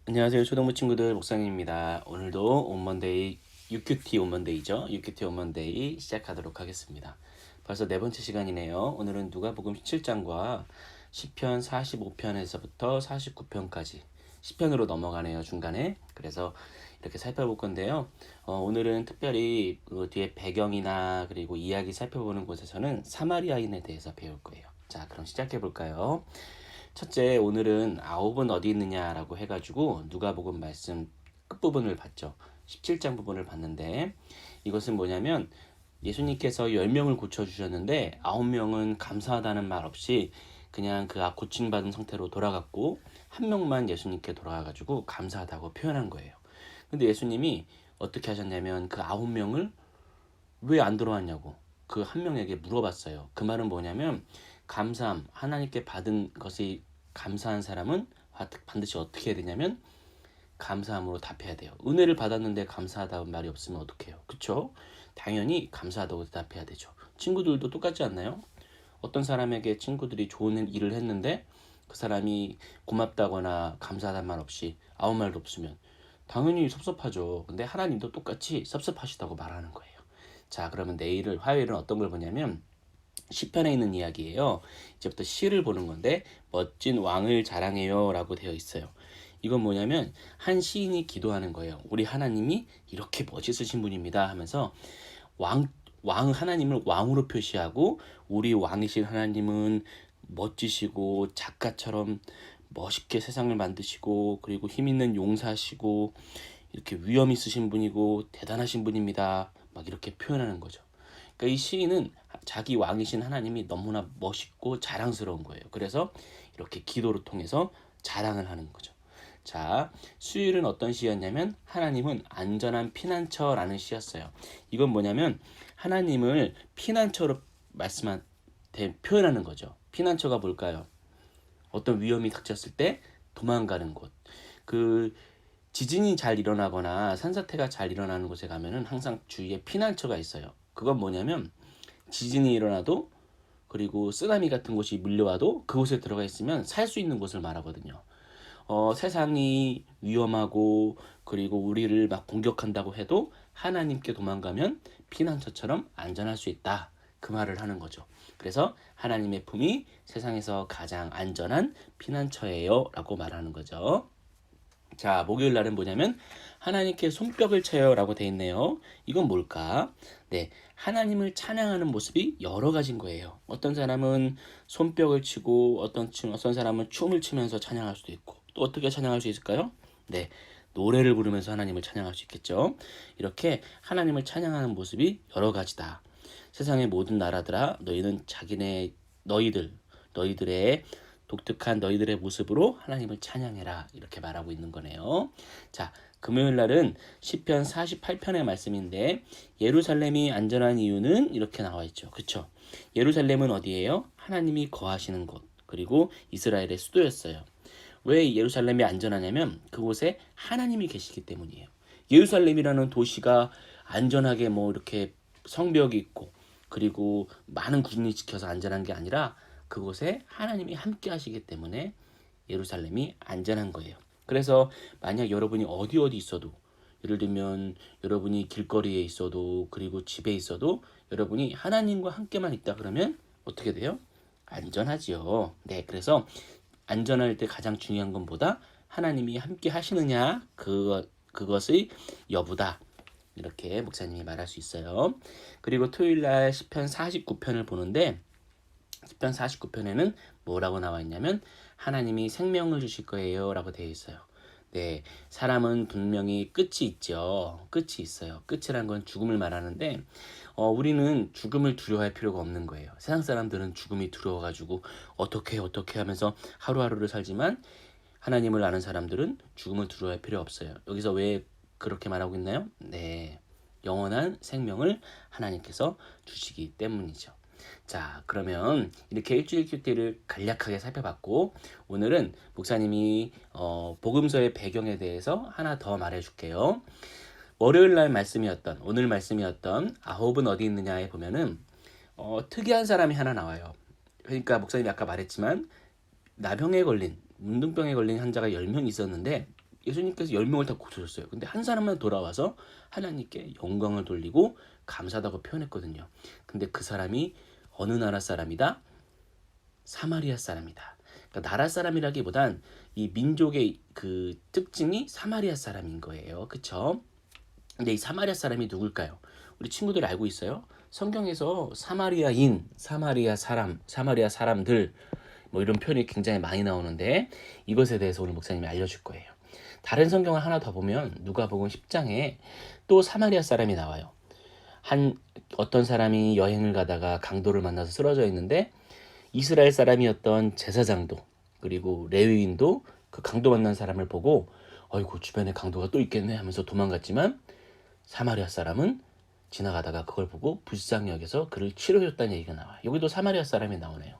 안녕하세요. 초등부 친구들 목상입니다. 오늘도 온먼데이 UQT 온먼데이죠. UQT 온먼데이 시작하도록 하겠습니다. 벌써 네 번째 시간이네요. 오늘은 누가복음 17장과 시편 45편에서부터 49편까지 시편으로 넘어가네요. 중간에. 그래서 이렇게 살펴볼 건데요. 오늘은 특별히 그 뒤에 배경이나 그리고 이야기 살펴보는 곳에서는 사마리아인에 대해서 배울 거예요. 자, 그럼 시작해 볼까요? 첫째, 오늘은 아홉은 어디 있느냐라고 해가지고 누가복음 말씀 끝부분을 봤죠. 17장 부분을 봤는데 이것은 뭐냐면 예수님께서 10명을 고쳐주셨는데 9명은 감사하다는 말 없이 그냥 그 고침받은 상태로 돌아갔고 한 명만 예수님께 돌아가가지고 감사하다고 표현한 거예요. 근데 예수님이 어떻게 하셨냐면 그 9명을 왜 안 들어왔냐고 그 한 명에게 물어봤어요. 그 말은 뭐냐면 감사함, 하나님께 받은 것이 감사한 사람은 반드시 어떻게 해야 되냐면 감사함으로 답해야 돼요. 은혜를 받았는데 감사하다는 말이 없으면 어떡해요? 그쵸? 당연히 감사하다고 대답해야 되죠. 친구들도 똑같지 않나요? 어떤 사람에게 친구들이 좋은 일을 했는데 그 사람이 고맙다거나 감사하다는 말 없이 아무 말도 없으면 당연히 섭섭하죠. 근데 하나님도 똑같이 섭섭하시다고 말하는 거예요. 자, 그러면 내일을 화요일은 어떤 걸 보냐면 시편에 있는 이야기예요. 이제부터 시를 보는 건데 멋진 왕을 자랑해요라고 되어 있어요. 이건 뭐냐면 한 시인이 기도하는 거예요. 우리 하나님이 이렇게 멋있으신 분입니다 하면서 왕, 왕 하나님을 왕으로 표시하고 우리 왕이신 하나님은 멋지시고 작가처럼 멋있게 세상을 만드시고 그리고 힘 있는 용사시고 이렇게 위엄 있으신 분이고 대단하신 분입니다. 막 이렇게 표현하는 거죠. 그러니까 이 시인은 자기 왕이신 하나님이 너무나 멋있고 자랑스러운 거예요. 그래서 이렇게 기도를 통해서 자랑을 하는 거죠. 자, 수일은 어떤 시였냐면 하나님은 안전한 피난처라는 시였어요. 이건 뭐냐면 하나님을 피난처로 표현하는 거죠. 피난처가 뭘까요? 어떤 위험이 닥쳤을 때 도망가는 곳. 그 지진이 잘 일어나거나 산사태가 잘 일어나는 곳에 가면은 항상 주위에 피난처가 있어요. 그건 뭐냐면 지진이 일어나도 그리고 쓰나미 같은 곳이 밀려와도 그곳에 들어가 있으면 살 수 있는 곳을 말하거든요. 세상이 위험하고 그리고 우리를 막 공격한다고 해도 하나님께 도망가면 피난처처럼 안전할 수 있다. 그 말을 하는 거죠. 그래서 하나님의 품이 세상에서 가장 안전한 피난처예요. 라고 말하는 거죠. 자, 목요일 날은 뭐냐면 하나님께 손뼉을 쳐요 라고 돼 있네요. 이건 뭘까? 네, 하나님을 찬양하는 모습이 여러 가지인 거예요. 어떤 사람은 손뼉을 치고 어떤 사람은 춤을 추면서 찬양할 수도 있고 또 어떻게 찬양할 수 있을까요? 네, 노래를 부르면서 하나님을 찬양할 수 있겠죠. 이렇게 하나님을 찬양하는 모습이 여러 가지다. 세상의 모든 나라들아 너희는 너희들의 독특한 너희들의 모습으로 하나님을 찬양해라 이렇게 말하고 있는 거네요. 자, 금요일 날은 시편 48편의 말씀인데 예루살렘이 안전한 이유는 이렇게 나와 있죠. 그쵸? 예루살렘은 어디예요? 하나님이 거하시는 곳 그리고 이스라엘의 수도였어요. 왜 예루살렘이 안전하냐면 그곳에 하나님이 계시기 때문이에요. 예루살렘이라는 도시가 안전하게 뭐 이렇게 성벽이 있고 그리고 많은 군인이 지켜서 안전한 게 아니라 그곳에 하나님이 함께 하시기 때문에 예루살렘이 안전한 거예요. 그래서 만약 여러분이 어디 있어도 예를 들면 여러분이 길거리에 있어도 그리고 집에 있어도 여러분이 하나님과 함께만 있다 그러면 어떻게 돼요? 안전하지요. 네, 그래서 안전할 때 가장 중요한 것보다 하나님이 함께 하시느냐 그것의 여부다. 이렇게 목사님이 말할 수 있어요. 그리고 토요일 날 시편 49편을 보는데 시편 49편에는 뭐라고 나와 있냐면 하나님이 생명을 주실 거예요 라고 되어 있어요. 네, 사람은 분명히 끝이 있죠. 끝이 있어요. 끝이란 건 죽음을 말하는데 우리는 죽음을 두려워할 필요가 없는 거예요. 세상 사람들은 죽음이 두려워가지고 어떻게 하면서 하루하루를 살지만 하나님을 아는 사람들은 죽음을 두려워할 필요 없어요. 여기서 왜 그렇게 말하고 있나요? 네, 영원한 생명을 하나님께서 주시기 때문이죠. 자, 그러면 이렇게 일주일 큐티를 간략하게 살펴봤고 오늘은 목사님이 복음서의 배경에 대해서 하나 더 말해줄게요. 월요일 날 말씀이었던 오늘 말씀이었던 아홉은 어디 있느냐에 보면은 특이한 사람이 하나 나와요. 그러니까 목사님이 아까 말했지만 문둥병에 걸린 환자가 10명 있었는데 예수님께서 10명을 다 고쳐줬어요. 근데 한 사람만 돌아와서 하나님께 영광을 돌리고 감사하다고 표현했거든요. 근데 그 사람이 어느 나라 사람이다? 사마리아 사람이다. 그러니까 나라 사람이라기보단 이 민족의 그 특징이 사마리아 사람인 거예요. 그쵸? 근데 이 사마리아 사람이 누굴까요? 우리 친구들 알고 있어요? 성경에서 사마리아인, 사마리아 사람, 사마리아 사람들 뭐 이런 표현이 굉장히 많이 나오는데 이것에 대해서 오늘 목사님이 알려줄 거예요. 다른 성경을 하나 더 보면 누가복음 10장에 또 사마리아 사람이 나와요. 어떤 사람이 여행을 가다가 강도를 만나서 쓰러져 있는데 이스라엘 사람이었던 제사장도 그리고 레위인도 그 강도 만난 사람을 보고 어이구 주변에 강도가 또 있겠네 하면서 도망갔지만 사마리아 사람은 지나가다가 그걸 보고 불쌍히 여겨서 그를 치료해줬다는 얘기가 나와요. 여기도 사마리아 사람이 나오네요.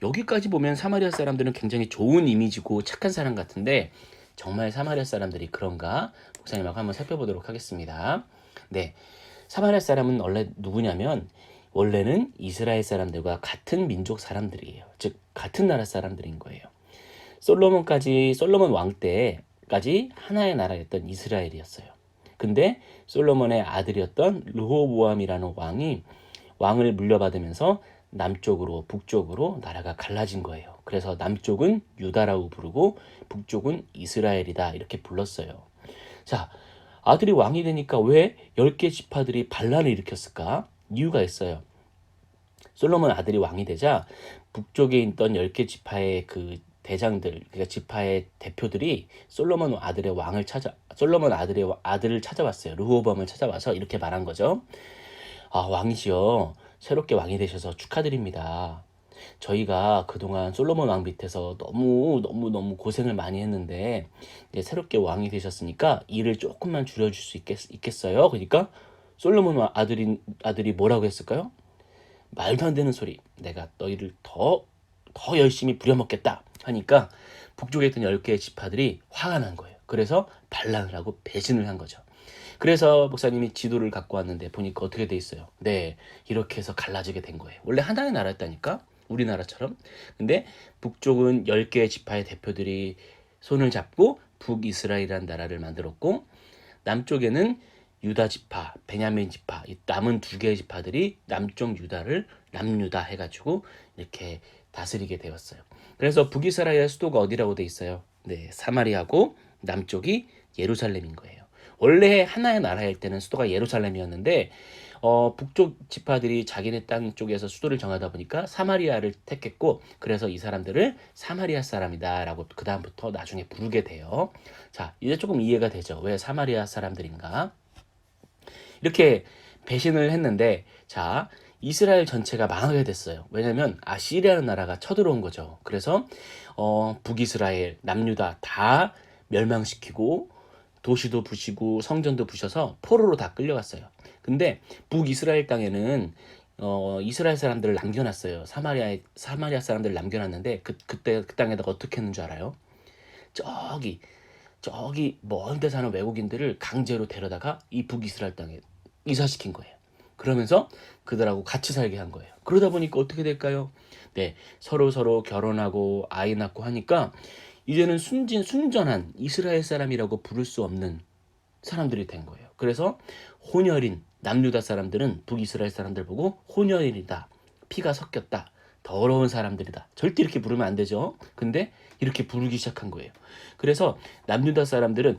여기까지 보면 사마리아 사람들은 굉장히 좋은 이미지고 착한 사람 같은데 정말 사마리아 사람들이 그런가? 목사님하고 한번 살펴보도록 하겠습니다. 네, 사마리아 사람은 원래 누구냐면 원래는 이스라엘 사람들과 같은 민족 사람들이에요. 즉 같은 나라 사람들인 거예요. 솔로몬 왕 때까지 하나의 나라였던 이스라엘이었어요. 근데 솔로몬의 아들이었던 르호보암이라는 왕이 왕을 물려받으면서 남쪽으로 북쪽으로 나라가 갈라진 거예요. 그래서 남쪽은 유다라고 부르고 북쪽은 이스라엘이다 이렇게 불렀어요. 자, 아들이 왕이 되니까 왜 10개 지파들이 반란을 일으켰을까? 이유가 있어요. 솔로몬 아들이 왕이 되자 북쪽에 있던 10개 지파의 그 대장들, 그러니까 지파의 대표들이 솔로몬 아들의 아들을 찾아왔어요. 르호보암을 찾아와서 이렇게 말한 거죠. 아, 왕이시여, 새롭게 왕이 되셔서 축하드립니다. 저희가 그동안 솔로몬 왕 밑에서 너무 고생을 많이 했는데 이제 새롭게 왕이 되셨으니까 일을 조금만 줄여줄 수 있겠어요? 그러니까 솔로몬 아들이 뭐라고 했을까요? 말도 안 되는 소리. 내가 너희를 더 열심히 부려먹겠다 하니까 북쪽에 있던 10개의 지파들이 화가 난 거예요. 그래서 반란을 하고 배신을 한 거죠. 그래서 목사님이 지도를 갖고 왔는데 보니까 어떻게 돼 있어요? 네, 이렇게 해서 갈라지게 된 거예요. 원래 하나의 나라였다니까? 우리나라처럼. 근데 북쪽은 10개의 지파의 대표들이 손을 잡고 북이스라엘이라는 나라를 만들었고 남쪽에는 유다 지파, 베냐민 지파, 이 남은 2개의 지파들이 남쪽 유다를 남유다 해가지고 이렇게 다스리게 되었어요. 그래서 북이스라엘의 수도가 어디라고 돼 있어요? 네, 사마리아고 남쪽이 예루살렘인 거예요. 원래 하나의 나라일 때는 수도가 예루살렘이었는데 북쪽 지파들이 자기네 땅 쪽에서 수도를 정하다 보니까 사마리아를 택했고 그래서 이 사람들을 사마리아 사람이다라고 그 다음부터 나중에 부르게 돼요. 자, 이제 조금 이해가 되죠. 왜 사마리아 사람들인가? 이렇게 배신을 했는데 자, 이스라엘 전체가 망하게 됐어요. 왜냐면 아시리아라는 나라가 쳐들어온 거죠. 그래서 북이스라엘, 남유다 다 멸망시키고 도시도 부시고 성전도 부셔서 포로로 다 끌려갔어요. 근데 북이스라엘 땅에는 이스라엘 사람들을 남겨놨어요. 사마리아 사람들을 남겨놨는데 그때 그 땅에다가 어떻게 했는 줄 알아요? 저기 먼 데 사는 외국인들을 강제로 데려다가 이 북이스라엘 땅에 이사시킨 거예요. 그러면서 그들하고 같이 살게 한 거예요. 그러다 보니까 어떻게 될까요? 네, 서로 결혼하고 아이 낳고 하니까 이제는 순전한 이스라엘 사람이라고 부를 수 없는 사람들이 된 거예요. 그래서 혼혈인 남유다 사람들은 북이스라엘 사람들 보고 혼혈인이다. 피가 섞였다. 더러운 사람들이다. 절대 이렇게 부르면 안 되죠. 근데 이렇게 부르기 시작한 거예요. 그래서 남유다 사람들은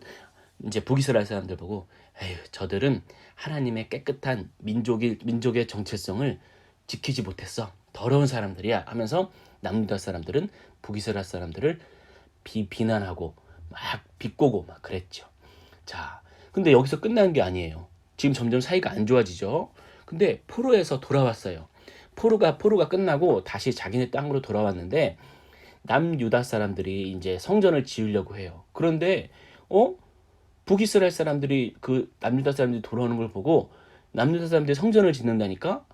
이제 북이스라엘 사람들 보고 에휴, 저들은 하나님의 깨끗한 민족의 정체성을 지키지 못했어. 더러운 사람들이야 하면서 남유다 사람들은 북이스라엘 사람들을 비난하고 막 비꼬고 막 그랬죠. 자, 근데 여기서 끝난 게 아니에요. 지금 점점 사이가 안 좋아지죠. 근데 포로에서 돌아왔어요. 포로가 끝나고 다시 자기네 땅으로 돌아왔는데 남유다 사람들이 이제 성전을 지으려고 해요. 그런데 북이스라엘 사람들이 그 남유다 사람들이 돌아오는 걸 보고 남유다 사람들이 성전을 짓는다니까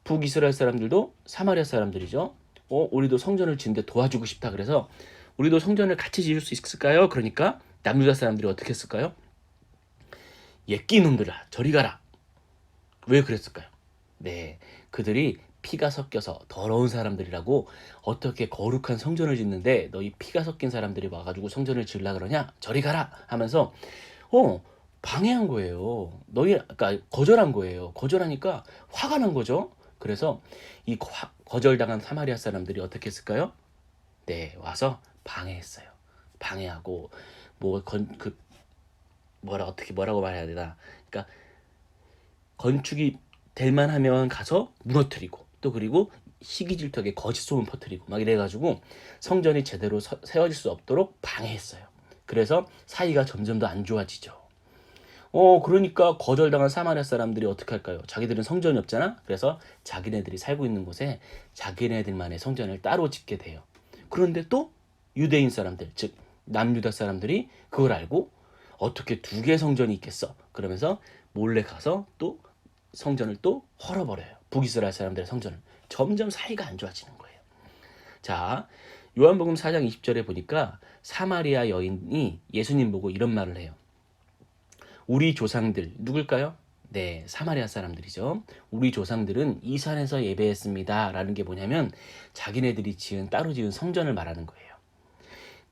북이스라엘 사람들도 사마리아 사람들이죠. 우리도 성전을 짓는데 도와주고 싶다 그래서 우리도 성전을 같이 지을 수 있을까요? 그러니까 남유다 사람들이 어떻게 했을까요? 예끼 놈들아 저리 가라. 왜 그랬을까요? 네, 그들이 피가 섞여서 더러운 사람들이라고 어떻게 거룩한 성전을 짓는데 너희 피가 섞인 사람들이 와가지고 성전을 지으려 그러냐? 저리 가라! 하면서 방해한 거예요. 그러니까 거절한 거예요. 거절하니까 화가 난 거죠. 그래서 이 거절당한 사마리아 사람들이 어떻게 했을까요? 네, 와서 방해했어요. 방해하고 뭐라고 말해야 되나? 그러니까 건축이 될 만하면 가서 무너뜨리고 또 그리고 시기질투하게 거짓 소문 퍼뜨리고 막 이래가지고 성전이 제대로 세워질 수 없도록 방해했어요. 그래서 사이가 점점 더 안 좋아지죠. 그러니까 거절당한 사마리아 사람들이 어떻게 할까요? 자기들은 성전이 없잖아. 그래서 자기네들이 살고 있는 곳에 자기네들만의 성전을 따로 짓게 돼요. 그런데 또 유대인 사람들, 즉 남유다 사람들이 그걸 알고 어떻게 두 개의 성전이 있겠어? 그러면서 몰래 가서 또 성전을 또 헐어버려요. 북이스라엘 사람들의 성전을. 점점 사이가 안 좋아지는 거예요. 자, 요한복음 4장 20절에 보니까 사마리아 여인이 예수님 보고 이런 말을 해요. 우리 조상들 누굴까요? 네, 사마리아 사람들이죠. 우리 조상들은 이 산에서 예배했습니다. 라는 게 뭐냐면 자기네들이 따로 지은 성전을 말하는 거예요.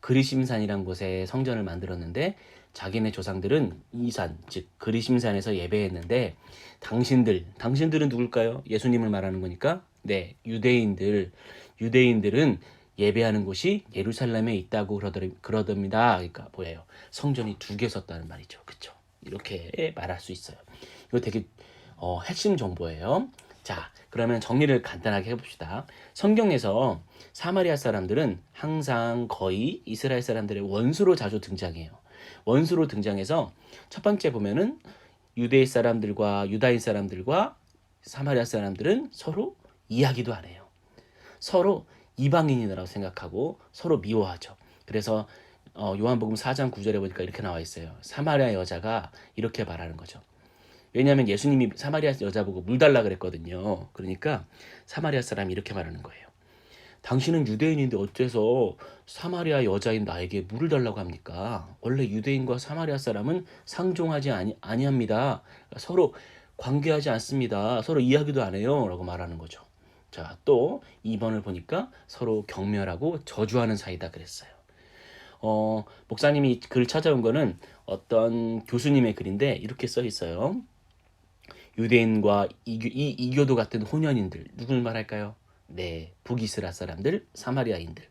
그리심산이란 곳에 성전을 만들었는데 자기네 조상들은 이 산, 즉 그리심산에서 예배했는데 당신들은 누굴까요? 예수님을 말하는 거니까 네, 유대인들은 예배하는 곳이 예루살렘에 있다고 그러답니다. 그러니까 뭐예요? 성전이 두 개 섰다는 말이죠. 그렇죠? 이렇게 말할 수 있어요. 이거 되게 핵심 정보예요. 자, 그러면 정리를 간단하게 해봅시다. 성경에서 사마리아 사람들은 항상 거의 이스라엘 사람들의 원수로 자주 등장해요. 원수로 등장해서 첫 번째 보면은 유다인 사람들과 사마리아 사람들은 서로 이야기도 안 해요. 서로 이방인이라고 생각하고 서로 미워하죠. 그래서 요한복음 4장 9절에 보니까 이렇게 나와 있어요. 사마리아 여자가 이렇게 말하는 거죠. 왜냐하면 예수님이 사마리아 여자 보고 물 달라 그랬거든요. 그러니까 사마리아 사람이 이렇게 말하는 거예요. 당신은 유대인인데 어째서 사마리아 여자인 나에게 물을 달라고 합니까? 원래 유대인과 사마리아 사람은 상종하지 아니합니다. 서로 관계하지 않습니다. 서로 이야기도 안 해요. 라고 말하는 거죠. 자, 또 2번을 보니까 서로 경멸하고 저주하는 사이다 그랬어요. 목사님이 글을 찾아온 거는 어떤 교수님의 글인데 이렇게 써 있어요. 유대인과 이교도 같은 혼연인들 누굴 말할까요? 네, 북이스라엘 사람들, 사마리아인들.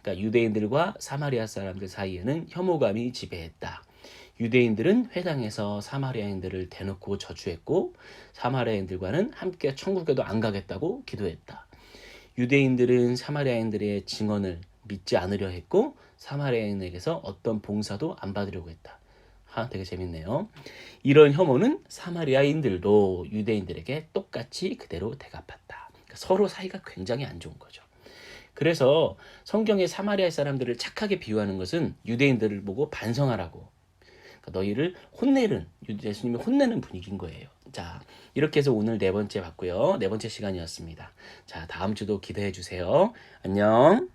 그러니까 유대인들과 사마리아 사람들 사이에는 혐오감이 지배했다. 유대인들은 회당에서 사마리아인들을 대놓고 저주했고 사마리아인들과는 함께 천국에도 안 가겠다고 기도했다. 유대인들은 사마리아인들의 증언을 믿지 않으려 했고 사마리아인에게서 어떤 봉사도 안 받으려고 했다. 되게 재밌네요. 이런 혐오는 사마리아인들도 유대인들에게 똑같이 그대로 대갚았다. 그러니까 서로 사이가 굉장히 안 좋은 거죠. 그래서 성경의 사마리아 사람들을 착하게 비유하는 것은 유대인들을 보고 반성하라고. 그러니까 너희를 예수님이 혼내는 분위기인 거예요. 자, 이렇게 해서 오늘 네 번째 봤고요. 네 번째 시간이었습니다. 자, 다음 주도 기대해 주세요. 안녕.